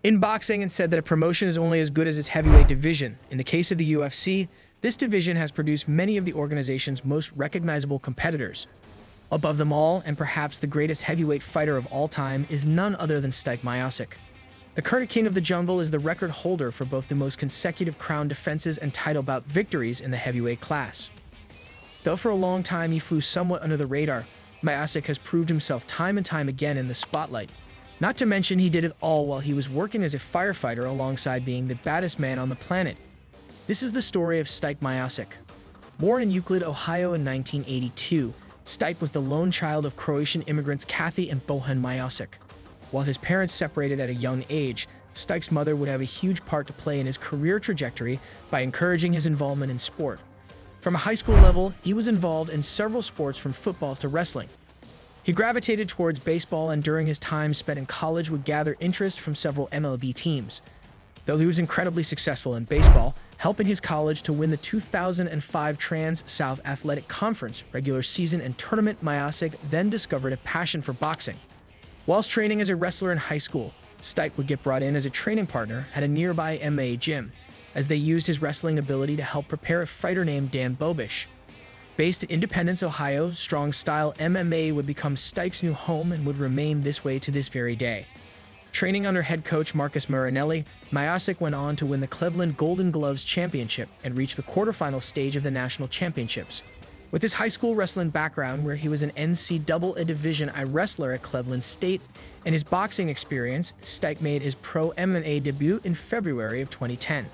in boxing and said that a promotion is only as good as its heavyweight division. In the case of the UFC, this division has produced many of the organization's most recognizable competitors. Above them all, and perhaps the greatest heavyweight fighter of all time, is none other than Stipe Miocic. The current king of the jungle is the record holder for both the most consecutive crown defenses and title bout victories in the heavyweight class. Though for a long time he flew somewhat under the radar, Miocic has proved himself time and time again in the spotlight. Not to mention he did it all while he was working as a firefighter alongside being the baddest man on the planet. This is the story of Stipe Miocic. Born in Euclid, Ohio in 1982, Stipe was the lone child of Croatian immigrants Kathy and Bohan Miocic. While his parents separated at a young age, Stipe's mother would have a huge part to play in his career trajectory by encouraging his involvement in sport. From a high school level, he was involved in several sports from football to wrestling. He gravitated towards baseball and during his time spent in college would gather interest from several MLB teams. Though he was incredibly successful in baseball, helping his college to win the 2005 Trans-South Athletic Conference regular season and tournament, Miocic then discovered a passion for boxing. Whilst training as a wrestler in high school, Stipe would get brought in as a training partner at a nearby MMA gym, as they used his wrestling ability to help prepare a fighter named Dan Bobish. Based in Independence, Ohio, strong-style MMA would become Stipe's new home and would remain this way to this very day. Training under head coach Marcus Marinelli, Miocic went on to win the Cleveland Golden Gloves Championship and reach the quarterfinal stage of the national championships. With his high school wrestling background, where he was an NCAA Division I wrestler at Cleveland State, and his boxing experience, Stipe made his pro MMA debut in February of 2010.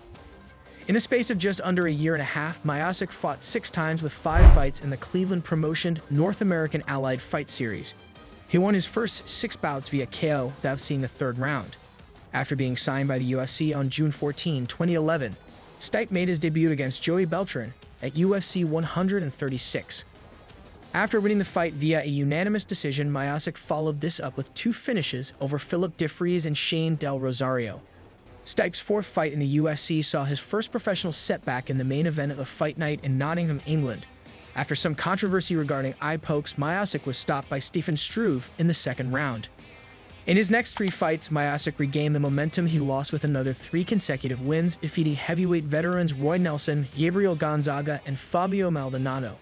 In the space of just under a year and a half, Miocic fought 6 times with 5 fights in the Cleveland promotion North American Allied Fight Series. He won his first 6 bouts via KO without seeing the 3rd round. After being signed by the UFC on June 14, 2011, Stipe made his debut against Joey Beltran at UFC 136. After winning the fight via a unanimous decision, Miocic followed this up with 2 finishes over Philip DeFries and Shane Del Rosario. Stipe's 4th fight in the UFC saw his first professional setback in the main event of a fight night in Nottingham, England. After some controversy regarding eye pokes, Miocic was stopped by Stephen Struve in the 2nd round. In his next 3 fights, Miocic regained the momentum he lost with another 3 consecutive wins, defeating heavyweight veterans Roy Nelson, Gabriel Gonzaga, and Fabio Maldonado.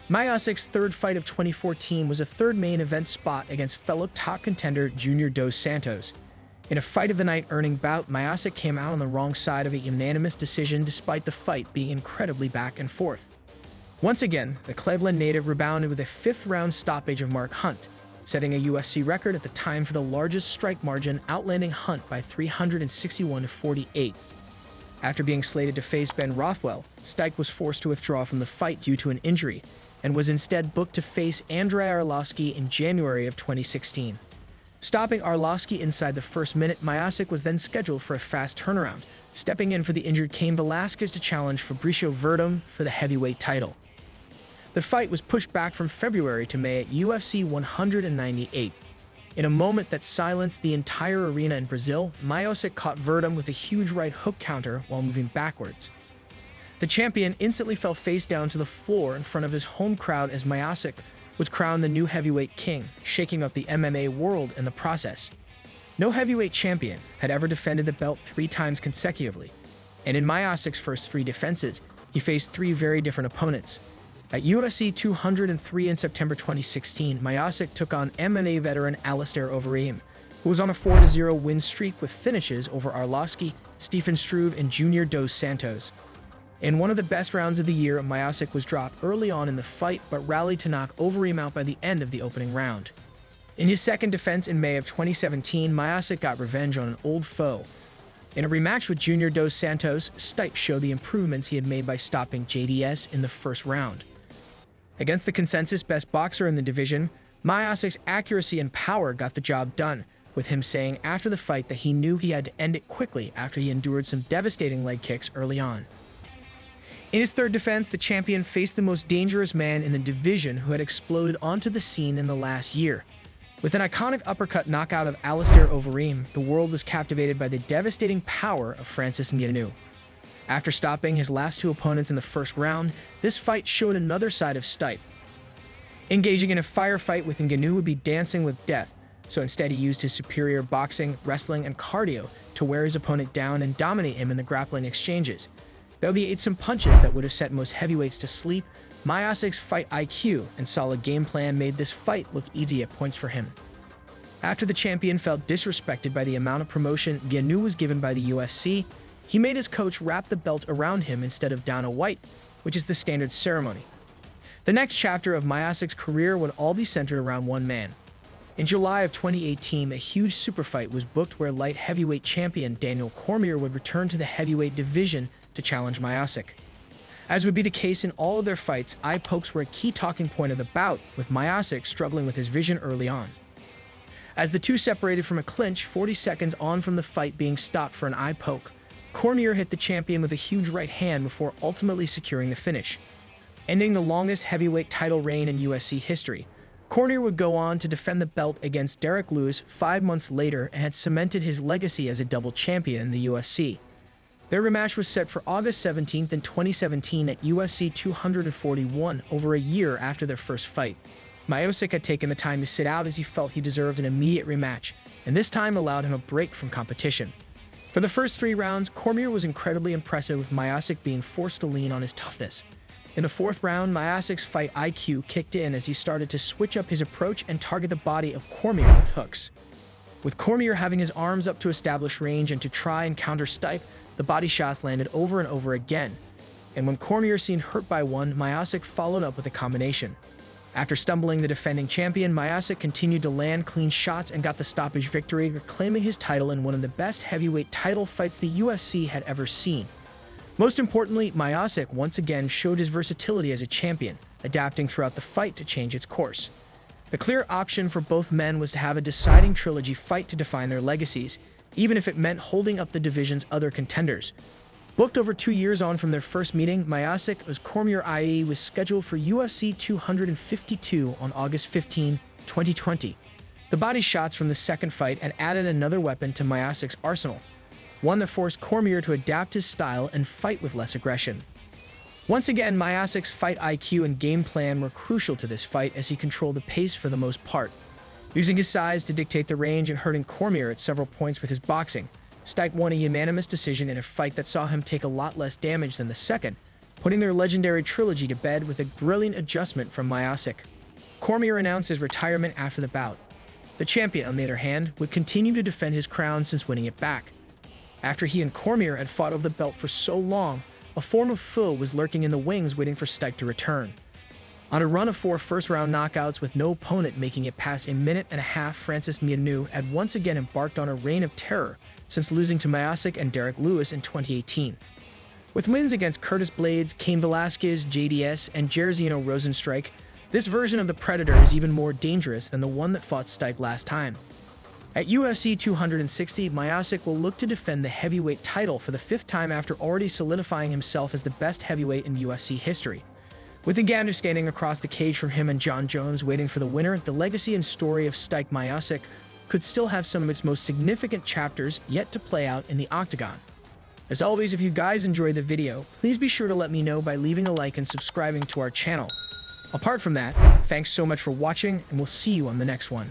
Miocic's 3rd fight of 2014 was a 3rd main event spot against fellow top contender Junior Dos Santos. In a fight of the night earning bout, Miocic came out on the wrong side of a unanimous decision despite the fight being incredibly back and forth. Once again, the Cleveland native rebounded with a 5th round stoppage of Mark Hunt, setting a UFC record at the time for the largest strike margin, outlanding Hunt by 361-48. After being slated to face Ben Rothwell, Stipe was forced to withdraw from the fight due to an injury, and was instead booked to face Andrei Arlovski in January of 2016. Stopping Arlovski inside the 1st minute, Miocic was then scheduled for a fast turnaround, stepping in for the injured Cain Velasquez to challenge Fabricio Verdum for the heavyweight title. The fight was pushed back from February to May at UFC 198. In a moment that silenced the entire arena in Brazil, Miocic caught Verdum with a huge right hook counter while moving backwards. The champion instantly fell face down to the floor in front of his home crowd as Miocic was crowned the new heavyweight king, shaking up the MMA world in the process. No heavyweight champion had ever defended the belt 3 times consecutively, and in Miocic's first 3 defenses, he faced 3 very different opponents. At UFC 203 in September 2016, Miocic took on MMA veteran Alistair Overeem, who was on a 4-0 win streak with finishes over Arlovski, Stephen Struve, and Junior Dos Santos. In one of the best rounds of the year, Miocic was dropped early on in the fight but rallied to knock Overeem out by the end of the opening round. In his 2nd defense in May of 2017, Miocic got revenge on an old foe. In a rematch with Junior Dos Santos, Stipe showed the improvements he had made by stopping JDS in the 1st round. Against the consensus best boxer in the division, Miocic's accuracy and power got the job done, with him saying after the fight that he knew he had to end it quickly after he endured some devastating leg kicks early on. In his 3rd defense, the champion faced the most dangerous man in the division who had exploded onto the scene in the last year. With an iconic uppercut knockout of Alistair Overeem, the world was captivated by the devastating power of Francis Ngannou. After stopping his last 2 opponents in the 1st round, this fight showed another side of Stipe. Engaging in a firefight with Ngannou would be dancing with death, so instead he used his superior boxing, wrestling, and cardio to wear his opponent down and dominate him in the grappling exchanges. Though he ate some punches that would have set most heavyweights to sleep, Miocic's fight IQ and solid game plan made this fight look easy at points for him. After the champion felt disrespected by the amount of promotion Miocic was given by the UFC, he made his coach wrap the belt around him instead of Dana White, which is the standard ceremony. The next chapter of Miocic's career would all be centered around one man. In July of 2018, a huge super fight was booked where light heavyweight champion Daniel Cormier would return to the heavyweight division to challenge Miocic. As would be the case in all of their fights, eye pokes were a key talking point of the bout, with Miocic struggling with his vision early on. As the two separated from a clinch, 40 seconds on from the fight being stopped for an eye poke, Cormier hit the champion with a huge right hand before ultimately securing the finish. Ending the longest heavyweight title reign in UFC history, Cormier would go on to defend the belt against Derek Lewis 5 months later and had cemented his legacy as a double champion in the UFC. Their rematch was set for August 17th in 2017 at UFC 241, over a year after their first fight. Miocic had taken the time to sit out as he felt he deserved an immediate rematch, and this time allowed him a break from competition. For the first 3 rounds, Cormier was incredibly impressive, with Miocic being forced to lean on his toughness. In the 4th round, Miocic's fight IQ kicked in as he started to switch up his approach and target the body of Cormier with hooks. With Cormier having his arms up to establish range and to try and counter Stipe, the body shots landed over and over again. And when Cormier seemed hurt by one, Miocic followed up with a combination. After stumbling the defending champion, Miocic continued to land clean shots and got the stoppage victory, reclaiming his title in one of the best heavyweight title fights the UFC had ever seen. Most importantly, Miocic once again showed his versatility as a champion, adapting throughout the fight to change its course. The clear option for both men was to have a deciding trilogy fight to define their legacies, even if it meant holding up the division's other contenders. Booked over 2 years on from their first meeting, Miocic as Cormier IE was scheduled for UFC 252 on August 15, 2020. The body shots from the second fight had added another weapon to Miocic's arsenal, one that forced Cormier to adapt his style and fight with less aggression. Once again, Miocic's fight IQ and game plan were crucial to this fight as he controlled the pace for the most part, using his size to dictate the range and hurting Cormier at several points with his boxing. Stipe won a unanimous decision in a fight that saw him take a lot less damage than the second, putting their legendary trilogy to bed with a brilliant adjustment from Miocic. Cormier announced his retirement after the bout. The champion, on the other hand, would continue to defend his crown since winning it back. After he and Cormier had fought over the belt for so long, a form of foe was lurking in the wings waiting for Stipe to return. On a run of 4 first-round knockouts with no opponent making it past a minute and a half, Francis Miocic had once again embarked on a reign of terror since losing to Miocic and Derek Lewis in 2018. With wins against Curtis Blades, Cain Velasquez, JDS, and Jairzinho Rozenstruik, this version of the Predator is even more dangerous than the one that fought Stipe last time. At UFC 260, Miocic will look to defend the heavyweight title for the 5th time after already solidifying himself as the best heavyweight in UFC history. With Ngannou standing across the cage from him and John Jones waiting for the winner, the legacy and story of Stipe Miocic could still have some of its most significant chapters yet to play out in the octagon. As always, if you guys enjoyed the video, please be sure to let me know by leaving a like and subscribing to our channel. Apart from that, thanks so much for watching, and we'll see you on the next one.